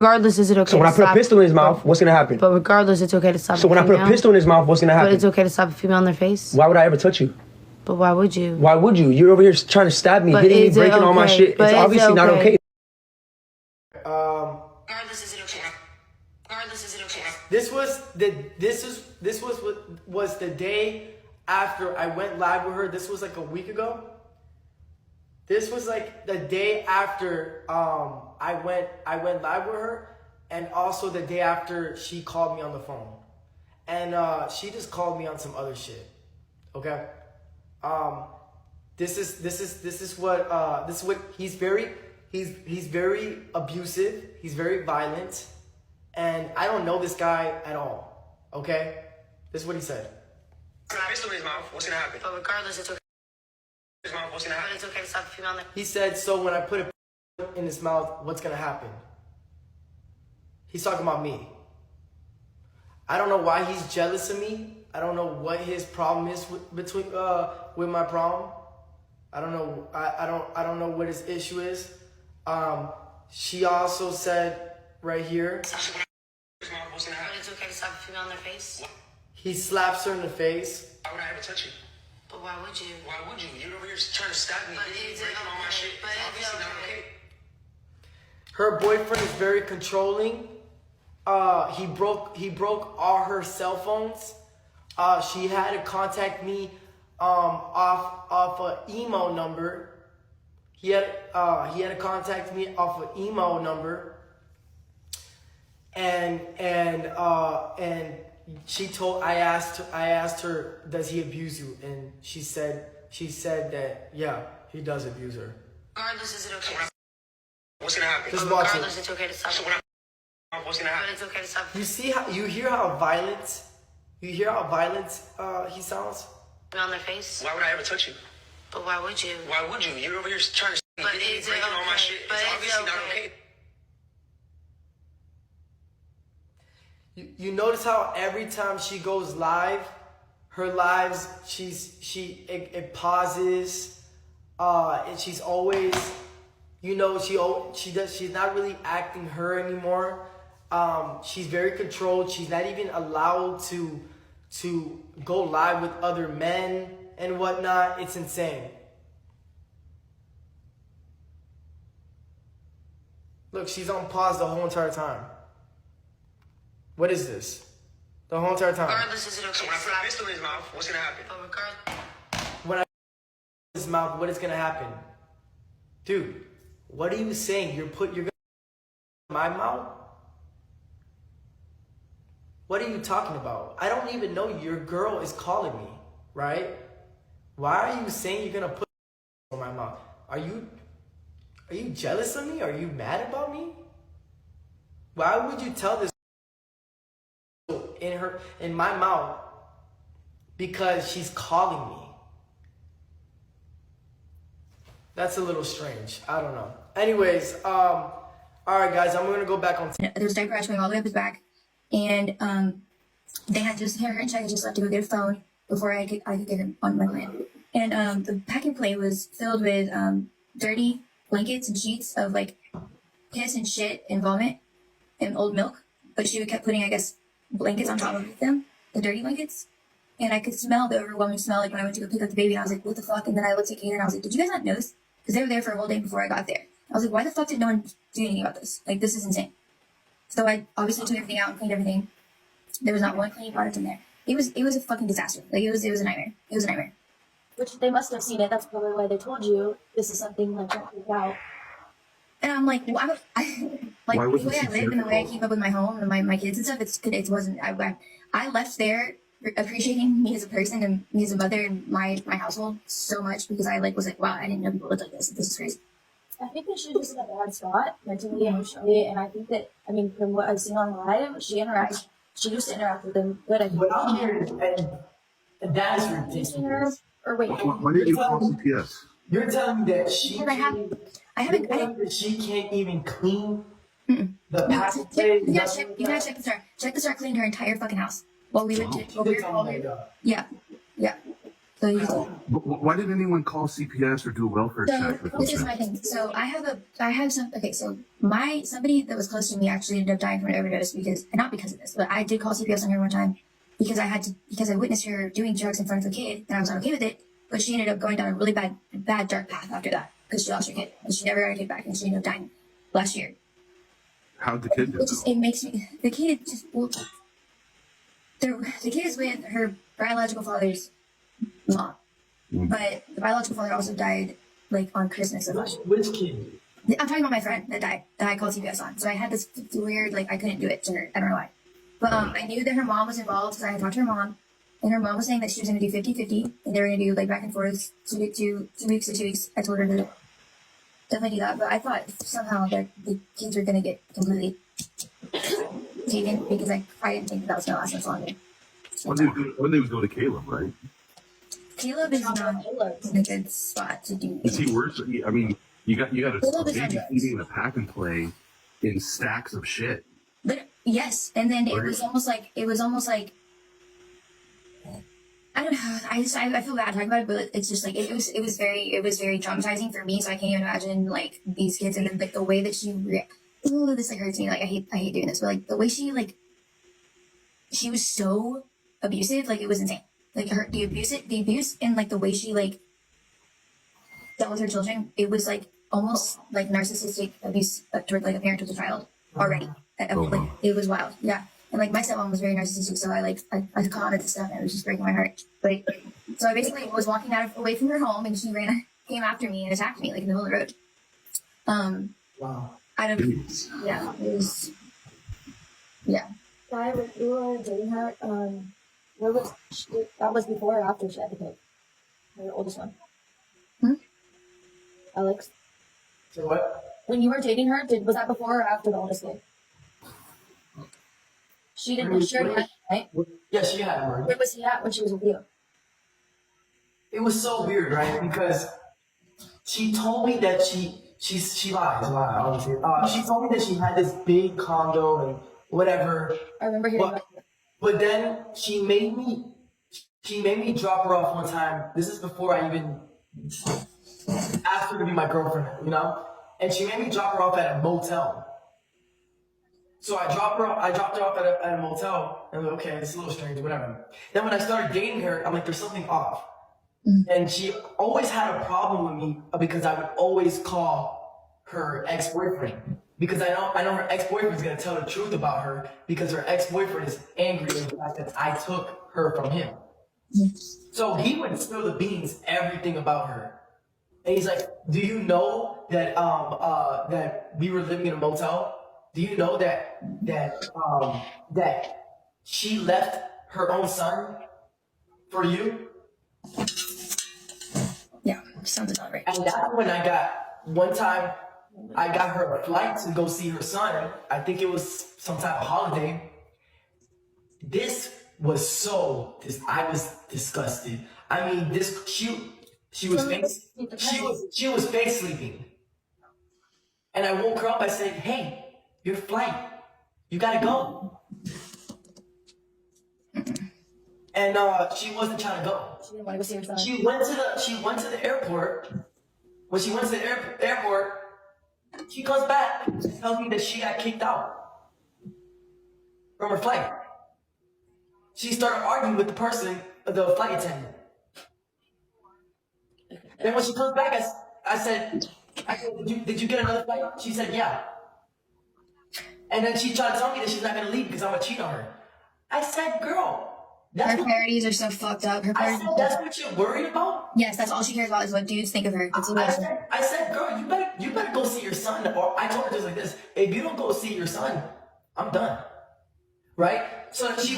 Regardless, is it okay? So when I put a pistol in his mouth, what's gonna happen? But regardless, it's okay to stop. So when I put a pistol in his mouth, what's gonna happen? But it's okay to slap a female in their face. Why would I ever touch you? But why would you? Why would you? You're over here trying to stab me, hitting me, breaking all my shit. It's obviously not okay. Regardless, is it okay? Regardless, is it okay? This was the day after I went live with her. This was like a week ago. This was like the day after I went live with her, and also the day after she called me on the phone, and she just called me on some other shit. Okay, this is what he's very abusive. He's very violent, and I don't know this guy at all. Okay, this is what he said. Pistol in his mouth. What's gonna happen? But regardless, it's okay. His mouth. What's gonna happen? But it's okay to slap a female in their face. He said, so when I put a in his mouth, what's gonna happen? He's talking about me. I don't know why he's jealous of me. I don't know what his problem is with my problem. I don't know. I don't know what his issue is. She also said right here. But it's okay to slap a female in their face. He slaps her in the face. Why would I ever touch you? But why would you? Why would you? You're over here trying to stab me, breaking all my shit. It's obviously not okay. Her boyfriend is very controlling. He broke all her cell phones. She had to contact me off an email number. He had to contact me off an email number. And she told I asked her, does he abuse you? And she said that yeah, he does abuse her. Regardless, is it okay? What's gonna happen? Just watch Regardless, it's okay to stop. What's gonna happen? But it's okay to stop. You see how you hear how violent he sounds? On their face. Why would I ever touch you? But why would you? Why would you? You're over here trying to But hitting me, it's breaking all my okay. shit. But It's it's obviously not okay. okay. You notice how every time she goes live, her lives it pauses, and she's always, she's not really acting her anymore. She's very controlled. She's not even allowed to go live with other men and whatnot. It's insane. Look, she's on pause the whole entire time. What is this? The whole entire time. Regardless, is it okay? So when I put a pistol in his mouth, what's gonna happen? But regardless. When I his mouth, what is gonna happen? Dude, what are you saying? You're gonna my mouth? What are you talking about? I don't even know your girl is calling me, right? Why are you saying you're gonna put in my mouth? Are you jealous of me? Are you mad about me? Why would you tell this in my mouth? Because she's calling me. That's a little strange. I don't know. Anyways, all right, guys, I'm gonna go back on. There was diaper rash going all the way up his back, and they had just her and Shaggy just left to go get a phone before I could get him on my land. And the packing plate was filled with dirty blankets and sheets of like piss and shit and vomit and old milk. But she kept putting, I guess, blankets on top of them, the dirty blankets. And I could smell the overwhelming smell, like when I went to go pick up the baby, and I was like, what the fuck? And then I looked at Kaden and I was like, did you guys not notice? Because they were there for a whole day before I got there. I was like, why the fuck did no one do anything about this? Like, this is insane. So I obviously took everything out and cleaned everything. There was not one cleaning product in there. It was a fucking disaster. Like, it was a nightmare. It was a nightmare. Which they must have seen it. That's probably why they told you this is something like don't freak out. And I'm like, why the way I live and the way I keep up with my home and my kids and stuff, it wasn't. I left there appreciating me as a person and me as a mother and my household so much because I was like, wow, I didn't know people lived like this. This is crazy. I think that she's just in a bad spot mentally, emotionally, and I think that, I mean, from what I've seen on live, she used to interact with them, but I think What I'm hearing, and that is ridiculous. or wait, Why did you call CPS? You're telling me that she She can't even clean no, the packing plate? you gotta check the star. Check the star cleaned her entire fucking house while we went to. You did tell me that. Yeah. So he's Why didn't anyone call CPS or do a welfare so check? this is my thing. So I have some. Okay, so somebody that was close to me actually ended up dying from an overdose not because of this, but I did call CPS on her one time because I witnessed her doing drugs in front of a kid and I was not okay with it. But she ended up going down a really bad dark path after that because she lost her kid and she never got her kid back and she ended up dying last year. How'd the kid do? It makes me the kid just the kid is with her biological father's mom. But the biological father also died like on Christmas of last year. Which kid? I'm talking about my friend that died, that I called CPS on. So I had this weird, like, I couldn't do it to her. I don't know why. But I knew that her mom was involved because I had talked to her mom. And her mom was saying that she was going to do 50-50. And they were going to do, like, back and forth, 2 weeks to 2 weeks. I told her to definitely do that. But I thought somehow that the kids were going to get completely taken because I didn't think that was going to last much longer. When they would go to Caleb, right? Caleb is not in a good spot to do. Is he worse? I mean, you got Caleb a is on baby drugs. eating a pack and play in stacks of shit. But yes, and then it was almost like I don't know. I feel bad talking about it, but it's just like it was very traumatizing for me. So I can't even imagine like these kids and then like the way that she this like hurts me. Like I hate doing this, but like the way she was so abusive, like it was insane. Like the abuse and like the way she like dealt with her children, it was like almost like narcissistic abuse toward like a parent with a child already. Like it was wild, yeah. And like my stepmom was very narcissistic, so I caught at the stuff and it was just breaking my heart. But so I basically was walking away from her home and she came after me and attacked me like in the middle of the road. Wow. Yeah, it was, yeah. When you were dating her, that was before or after she had the kid? Her oldest one. Alex? So what? When you were dating her, was that before or after the oldest kid? She didn't share that, right? Yeah, she had him. Where was he at when she was with you? It was so weird, right? Because she told me that she lies, obviously. She told me that she had this big condo and whatever. I remember hearing about it. But then she made me drop her off one time. This is before I even asked her to be my girlfriend, you know? And she made me drop her off at a motel. So I dropped her off at a motel, and I'm like, okay, it's a little strange, whatever. Then when I started dating her, I'm like, there's something off. And she always had a problem with me because I would always call her ex-boyfriend. Because I know her ex-boyfriend is going to tell the truth about her because her ex-boyfriend is angry at the fact that I took her from him. So he would spill the beans, everything about her. And he's like, do you know that that we were living in a motel? Do you know that she left her own son for you? Yeah, sounds about right. And that's when one time I got her a flight to go see her son. I think it was some type of holiday. I was disgusted. I mean, she was fake sleeping. And I woke her up, I said, hey, your flight, you gotta go. And she wasn't trying to go. She didn't want to go see her son. She went to the airport. When she went to the airport, she comes back and tells me that she got kicked out from her flight. She started arguing with the flight attendant. Then when she comes back, I said, did you get another flight? She said, yeah. And then she tried to tell me that she's not gonna leave because I'm gonna cheat on her. I said, girl, Her priorities are so fucked up. that's what you're worried about? Yes, that's all she cares about is what dudes think of her. I said, girl, you better go see your son. Or I told her just like this, if you don't go see your son, I'm done. Right? So she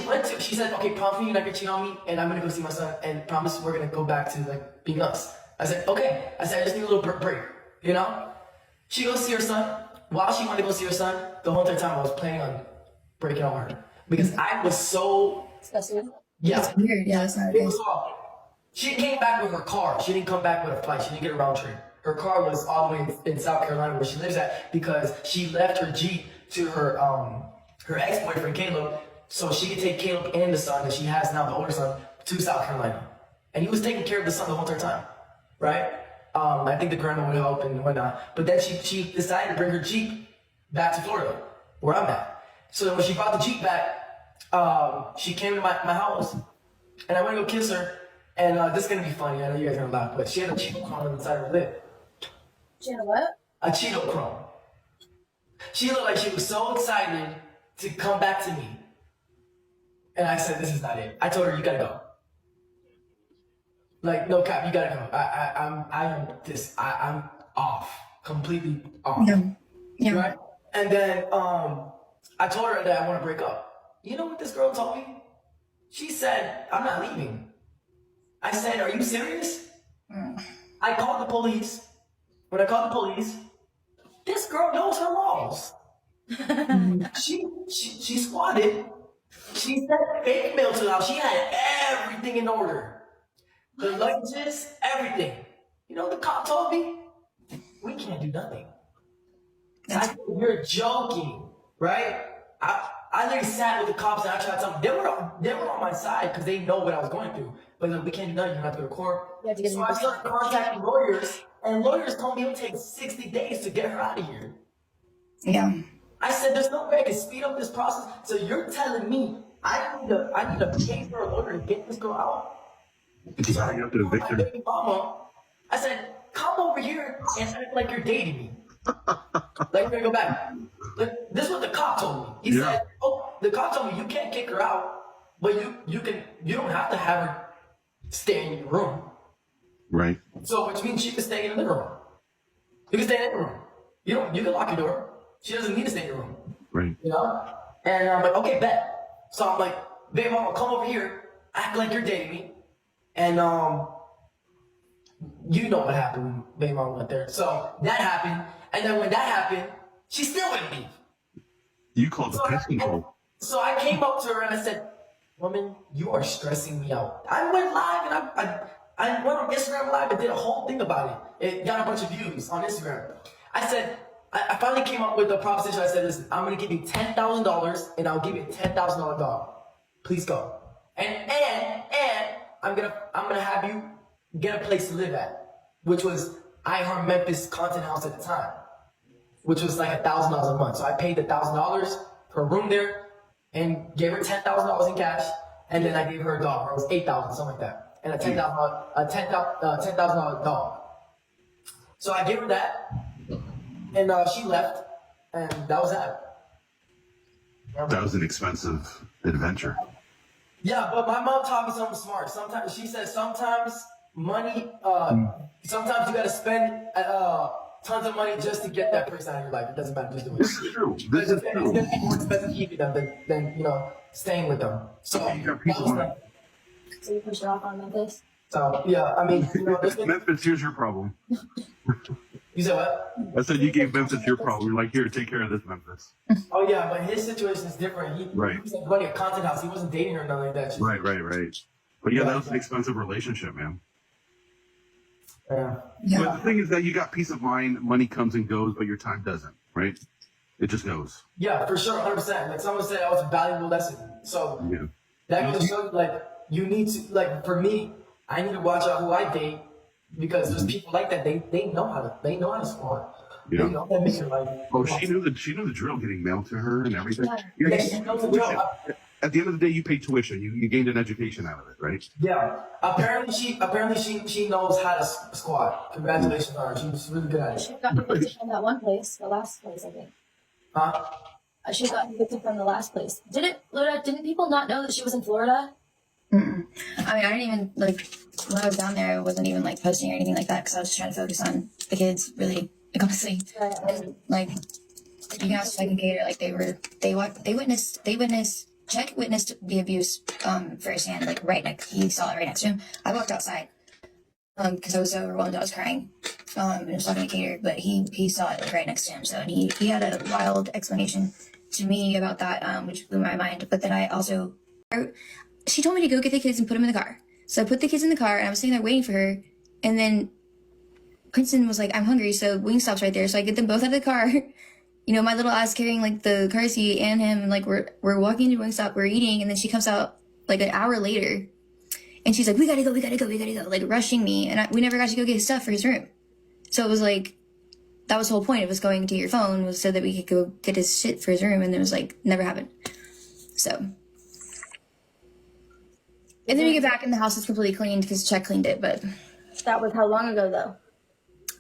said, okay, promise me you're not gonna cheat on me, and I'm gonna go see my son, and promise we're gonna go back to like being us. I said, okay. I said, I just need a little break, you know? She goes see her son. While she wanted to go see her son, the whole entire time I was planning on breaking up with her. Because I was so... Disgusting. Yeah. It's weird. Yeah, that's not It okay. was awful. She came back with her car. She didn't come back with a flight. She didn't get a round trip. Her car was all the way in South Carolina where she lives at because she left her Jeep to her ex-boyfriend Caleb so she could take Caleb and the son that she has now, the older son, to South Carolina. And he was taking care of the son the whole entire time, right? I think the grandma would help and whatnot. But then she decided to bring her Jeep back to Florida, where I'm at. So when she brought the Jeep back, she came to my house, and I went to go kiss her. And this is gonna be funny. I know you guys are gonna laugh, but she had a Cheeto crumb on the side of her lip. She had a what? A Cheeto crumb. She looked like she was so excited to come back to me. And I said, this is not it. I told her, you gotta go. Like, no cap, you gotta go. I'm off. Completely off. Yeah. Right? And then I told her that I want to break up. You know what this girl told me? She said, I'm not leaving. I said, are you serious? I called the police. When I called the police, this girl knows her laws. She squatted. She sent fake mail to the house. She had everything in order. The luggages, everything. You know what the cop told me? We can't do nothing. I said, you're joking, right? I literally sat with the cops and I tried to tell them. They were on my side because they know what I was going through. But like, we can't do nothing. You have to go to court. So I started contacting lawyers, and lawyers told me it would take 60 days to get her out of here. Yeah. I said, there's no way I can speed up this process. So you're telling me I need to pay for a lawyer to get this girl out? Because I have to evict her. Mama, I said, come over here and act like you're dating me. Like, we're gonna go back. Like, this is what the cop told me. He said, oh, the cop told me you can't kick her out, but you don't have to have her stay in your room. Right. So, which means she can stay in the room. You can stay in the room. You can lock your door. She doesn't need to stay in your room. Right. You know? And I'm like, okay, bet. So I'm like, babe, mama, come over here, act like you're dating me. And you know what happened when baby mama went there. So that happened. And then when that happened, she still wouldn't leave. You called the pest control. So I came up to her and I said, woman, you are stressing me out. I went live and I went on Instagram Live and did a whole thing about it. It got a bunch of views on Instagram. I said, I finally came up with a proposition. I said, listen, I'm going to give you $10,000 and I'll give you a $10,000 dog. Please go. And I'm gonna have you get a place to live at, which was iHeart Memphis Content House at the time, which was like $1,000 a month. So I paid the $1,000 for a room there and gave her $10,000 in cash, and then I gave her a dog. It was $8,000, something like that, and a $10,000 dog. So I gave her that, and she left, and that was that. That was an expensive adventure. Yeah, but my mom taught me something smart. Sometimes she said, sometimes money, sometimes you gotta spend tons of money just to get that person out of your life. It doesn't matter, just do it. This is true. This is It's true. gonna be more expensive keeping them than staying with them. So You got peace of mind. So you pushed her off on Memphis? So yeah, I mean, there's been, Memphis, here's your problem. you said what? I said you gave Memphis your problem. You're like, here, take care of this, Memphis. Oh yeah, but his situation is different. He was like running a content house. He wasn't dating her or nothing like that. Right. But yeah, that was an expensive relationship, man. Yeah. But the thing is that you got peace of mind. Money comes and goes, but your time doesn't, right? It just goes. Yeah, for sure, 100%. Like someone said, that was a valuable lesson. So Yeah. that goes to show, like, you need to, like, for me, I need to watch out who I date because there's people like that. They know how to score. Yeah. They know that make your life. Oh, she knew the drill, getting mail to her and everything. Yeah, she knows the drill. At the end of the day, you paid tuition. You gained an education out of it, right? Yeah. Apparently she knows how to squat. Congratulations on her. She's really good at She it. got evicted from that one place, the last place, I think. Huh? She got evicted from the last place. Didn't people not know that she was in Florida? I mean, I didn't even, like, when I was down there, I wasn't even, like, posting or anything like that because I was just trying to focus on the kids, really, like, honestly. Right. And, like, you can ask Second Gator, like, they witnessed the abuse firsthand, like, he saw it right next to him. I walked outside because I was so overwhelmed, I was crying. And I was talking to Gator, but he saw it, like, right next to him. So, and he had a wild explanation to me about that, which blew my mind. But then she told me to go get the kids and put them in the car. So I put the kids in the car and I was sitting there waiting for her. And then Princeton was like, I'm hungry. So Wingstop's right there. So I get them both out of the car. You know, my little ass carrying like the car seat and him. And like we're walking to Wingstop, we're eating. And then she comes out like an hour later. And she's like, we gotta go, like rushing me. And we never got to go get his stuff for his room. So it was like, that was the whole point of us going to your phone was so that we could go get his shit for his room. And it was like, never happened. So. And then we get back and the house is completely cleaned because Check cleaned it. But That was how long ago, though?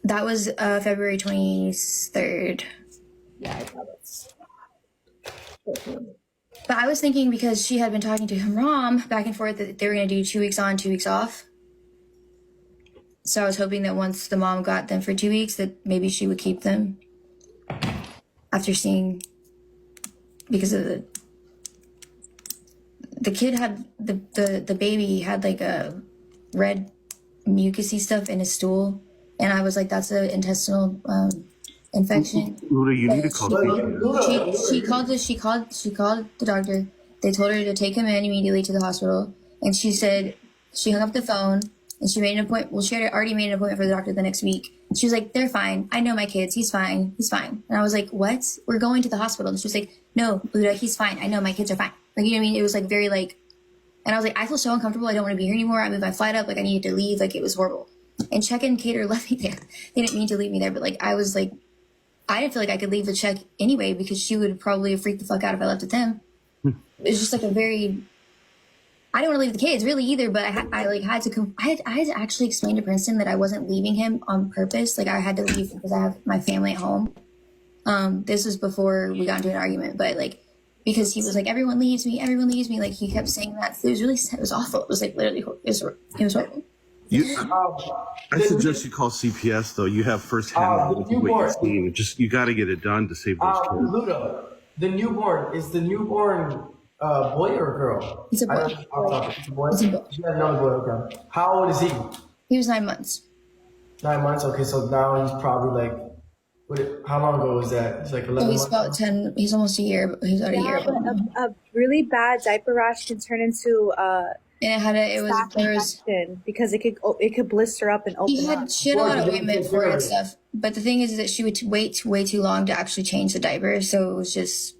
that was February 23rd. Yeah, I thought it's. But I was thinking because she had been talking to her mom back and forth that they were going to do 2 weeks on, 2 weeks off. So I was hoping that once the mom got them for 2 weeks, that maybe she would keep them after seeing, because of the kid had, the baby had like a red mucusy stuff in his stool. And I was like, that's an intestinal infection. Luda, you need to call CPS. She called the doctor. They told her to take him in immediately to the hospital. And she said, she hung up the phone and she made an appointment. Well, she had already made an appointment for the doctor the next week. She was like, they're fine. I know my kids. He's fine. He's fine. And I was like, what? We're going to the hospital. And she was like, no, Luda, he's fine. I know my kids are fine. Like, you know what I mean? It was like very like, and I was like, I feel so uncomfortable. I don't want to be here anymore. I moved my flight up. Like, I needed to leave. Like, it was horrible. And Check and Cater left me there. They didn't mean to leave me there, but like, I was like, I didn't feel like I could leave the Check anyway because she would probably have freaked the fuck out if I left with them. It was just like a very, I didn't want to leave the kids really either, but I had to actually explain to Princeton that I wasn't leaving him on purpose. Like I had to leave because I have my family at home. This was before we got into an argument, but like, because he was like, everyone leaves me. Like he kept saying that. It was really, it was awful. It was like literally, it was horrible. I suggest you call CPS though. You have firsthand what you've seen. Just you got to get it done to save those kids. Luda, the newborn is the newborn boy or girl? It's a boy. It's a boy. It's a boy. You have another boy. Okay. How old is he? He was 9 months. 9 months. Okay, so now he's probably like, how long ago was that? It's like 11 So he's months. about 10. He's almost a year. But he's about a year. But a really bad diaper rash can turn into And it was infection because it could blister up and open he had up. a lot of ointment for it and stuff. But the thing is that she would wait way too long to actually change the diaper. So it was just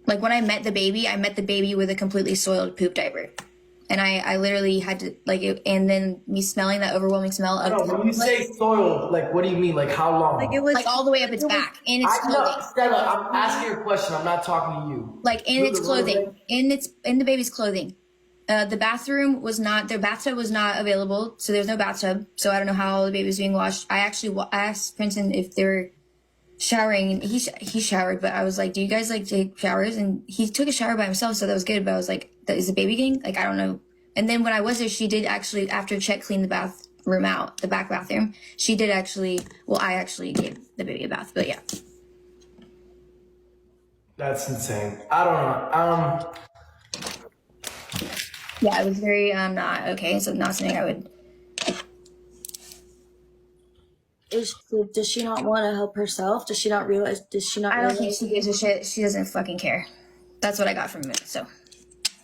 like when I met the baby with a completely soiled poop diaper. And I literally had to like it, and then me smelling that overwhelming smell of When you say soiled, like what do you mean? Like how long? Like it was like all the way up its back in its clothing. Stella, I'm asking you a question. I'm not talking to you. Like in its clothing, in the baby's clothing. The bathtub was not available, so there's no bathtub. So I don't know how the baby was being washed. I actually asked Princeton if they were showering, and he showered, but I was like, do you guys like take showers? And he took a shower by himself, so that was good. But I was like, is the baby getting, like, I don't know. And then when I was there, she did actually, after Check cleaned the bathroom out, the back bathroom, she did actually, well, I actually gave the baby a bath, but yeah. That's insane. I don't know. Yeah, it was very, not okay. So not something I would. Does she not want to help herself? Does she not realize? I don't think she gives a shit. She doesn't fucking care. That's what I got from it. So,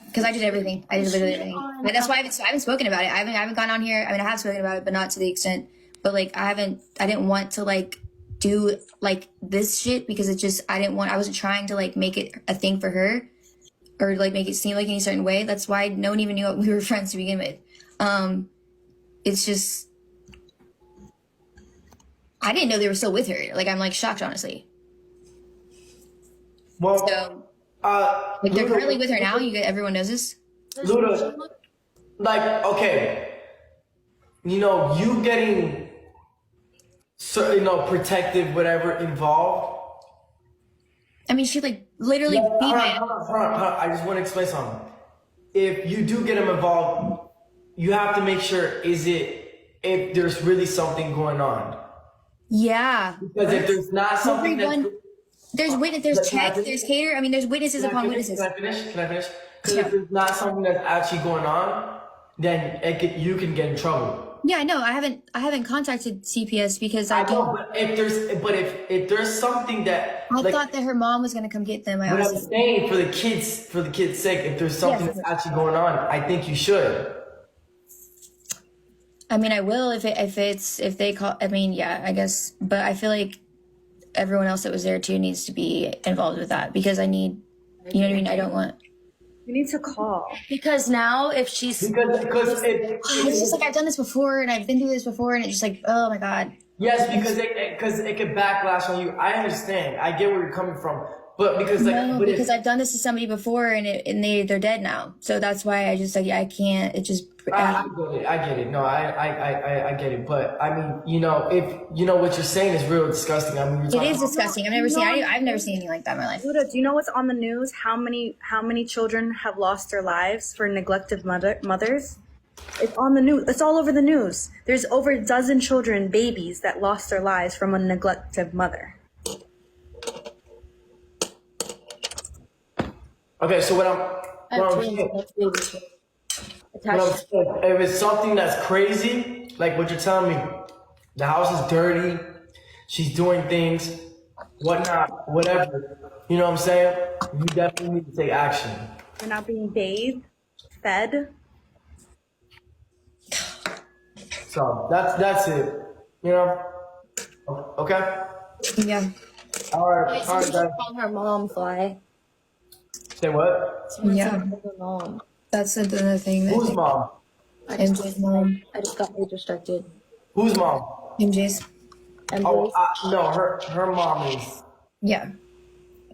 because I did everything. I did literally everything. But that's why I haven't spoken about it. I haven't gone on here. I mean, I have spoken about it, but not to the extent. But like, I didn't want to like do like this shit because I wasn't trying to like make it a thing for her or like make it seem like any certain way. That's why no one even knew we were friends to begin with. It's just, I didn't know they were still with her. Like, I'm like shocked, honestly. Well, So, like they're currently with her now. Everyone knows this. Luda, like, okay, you getting, protective, whatever involved. I mean, she like literally beat my ass. Hold on. I just want to explain something. If you do get him involved, you have to make sure if there's really something going on. Yeah. Because if there's not something there's Check, there's Cater. I mean, there's witnesses upon witnesses. Can I finish? Because if there's not something that's actually going on, then you can get in trouble. Yeah, I know. I haven't contacted CPS because I know, don't. If there's something that I thought that her mom was gonna come get them. But I'm saying for the kids' sake, if there's something that's actually going on, I think you should. I mean, I will if they call. I mean, yeah, I guess. But I feel like everyone else that was there too needs to be involved with that because I need. You know what I mean? I don't want. You need to call. Because now if she's Because it's just like I've done this before and I've been through this before and it's just like, oh my God. yes, because it could backlash on you. I understand. I get where you're coming from. But because like No, but because I've done this to somebody before and they're dead now. So that's why I just like I can't. It just. I get it. No, I get it. But I mean, you know, if you know what you're saying is real disgusting. I mean, It is disgusting. I've never seen anything like that in my life. Luda, do you know what's on the news? How many children have lost their lives for neglected mothers? It's on the news. It's all over the news. There's over a dozen children, babies, that lost their lives from a neglected mother. Okay, so what I'm saying, if it's something that's crazy, like what you're telling me, the house is dirty, she's doing things, whatnot, whatever, you know what I'm saying? You definitely need to take action. They're not being bathed, fed. So that's it, you know? Okay? Yeah. All right, guys. Call her mom, Fly. Say what? Yeah. Her mom. That's another thing. Whose mom? MJ's mom. I just got age restricted. Whose mom? MJ's. And Oh, no, her mom is. Yeah.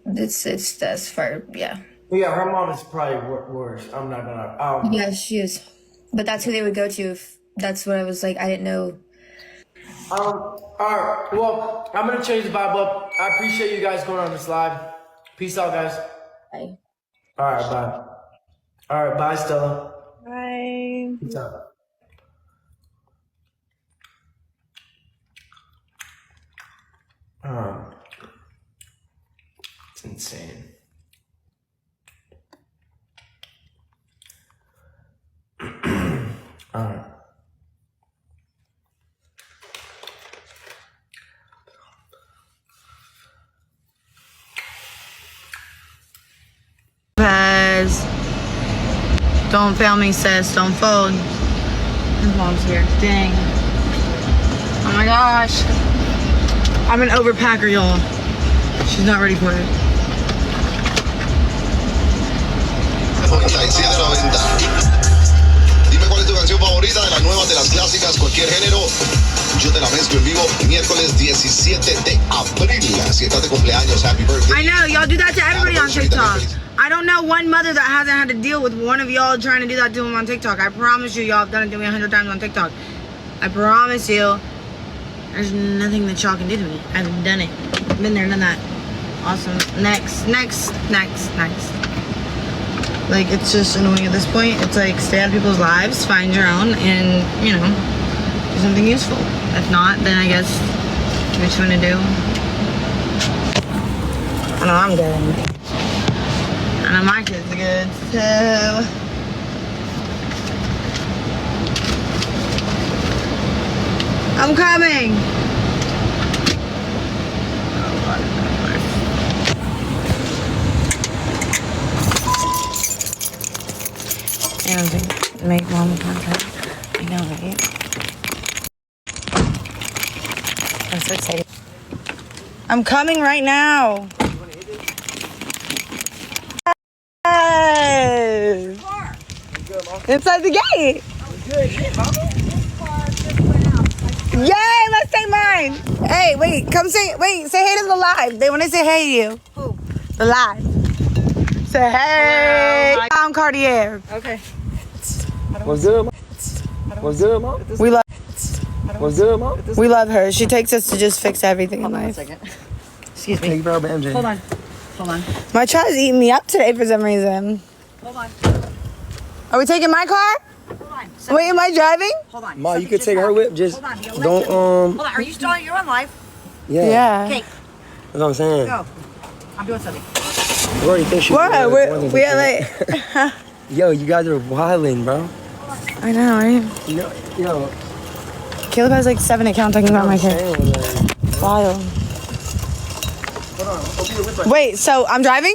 It's that's for yeah. Yeah, her mom is probably worse. I'm not gonna. Yeah, she is. But that's who they would go to if that's what I was like. I didn't know. All right. Well, I'm gonna change the vibe up. I appreciate you guys going on this live. Peace out, guys. Bye. All right, bye. All right, bye, Stella. Bye. Peace out. It's insane. All right. Don't fail me, sis. Don't fold. His mom's here. Dang. Oh my gosh. I'm an overpacker, y'all. She's not ready for it. 8790. Dime cuál es tu canción favorita de las nuevas, de las clásicas, cualquier género. Yo te la mezclo en vivo miércoles 17 de abril. Si estás de cumpleaños, happy birthday. I know, y'all do that to everybody on TikTok. I don't know one mother that hasn't had to deal with one of y'all trying to do that to them on TikTok. I promise you, y'all have done it to me 100 times on TikTok. I promise you. There's nothing that y'all can do to me. I've done it. Been there, done that. Awesome. Next. Like, it's just annoying at this point. It's like, stay out of people's lives, find your own, and, you know, do something useful. If not, then I guess, do what you want to do. I know I'm good. I know my kids are good, so... I'm coming! And make mom contract. I know, right? I'm so excited. I'm coming right now! Yes. Inside the gate. Yay, let's take mine. Hey, wait, say hey to the live. They want to say hey to you. Who? The live. Say hey. Hello. I'm Cartier. Okay. What's good, Mom? What's good, Mom? We love What's good, Mom? We love her. She takes us to just fix everything in life. Hold on 1 second. Excuse me. Thank you for helping, MJ. Hold on. My child's eating me up today for some reason. Hold on. Are we taking my car? Hold on. Wait, am I driving? Hold on. Ma, you could take her whip. Just Hold on. don't, Hold on. Are you still? You're on live. Yeah. Okay. That's what I'm saying. Go. I'm doing something. We already think she's What? We're like... Yo, you guys are wildin', bro. I know, right? Yo. Caleb has like 7 accounts talking about my kid. Saying, like, Wild. hold on. Open your whip. Wait, so I'm driving?